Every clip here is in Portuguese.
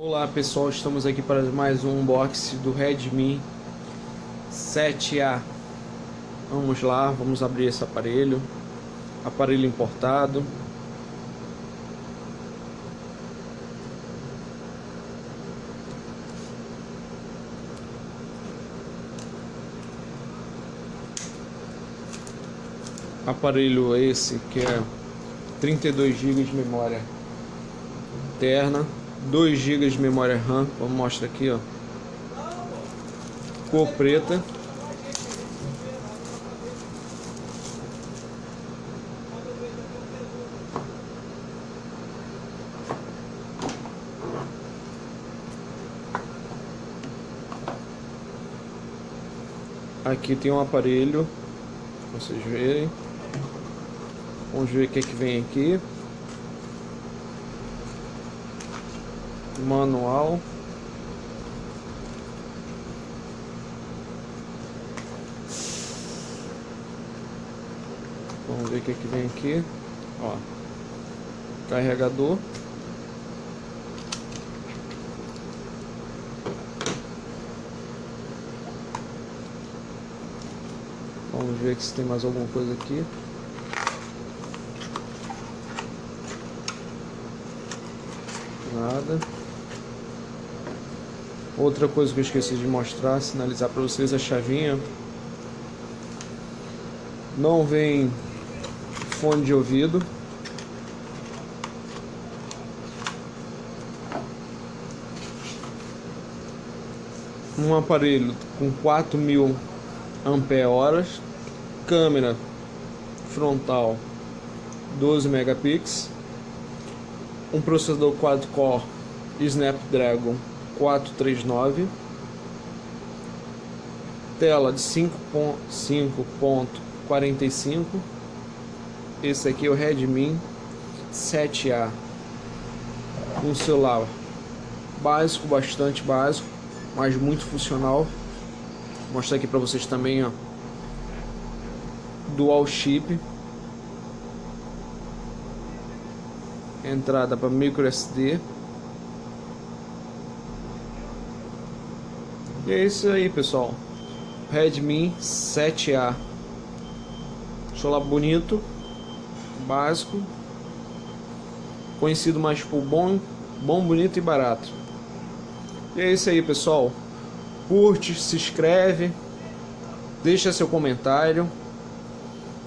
Olá pessoal, estamos aqui para mais um unboxing do Redmi 7A. Vamos lá, vamos abrir esse aparelho importado. Aparelho esse que é 32 GB de memória interna, 2 GB de memória RAM. Vamos mostrar aqui, ó, cor preta. Aqui tem um aparelho, pra vocês verem. Vamos ver o que vem aqui. Manual. Vamos ver o que vem aqui. Ó, carregador. Vamos ver se tem mais alguma coisa aqui. Nada. Outra coisa que eu esqueci de mostrar, sinalizar para vocês, a chavinha. Não vem fone de ouvido. Um aparelho com 4.000 ampere-horas, câmera frontal 12 megapixels, um processador quad-core Snapdragon 439, tela de 5.45. Esse aqui é o Redmi 7A, um celular básico, bastante básico, mas muito funcional. Vou mostrar aqui para vocês também, ó, dual chip, entrada para micro SD. E é isso aí, pessoal. Redmi 7A, celular bonito, básico, conhecido mais por bom, bonito e barato. E é isso aí, pessoal. Curte, se inscreve, deixa seu comentário,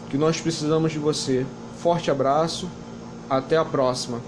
que nós precisamos de você. Forte abraço, até a próxima.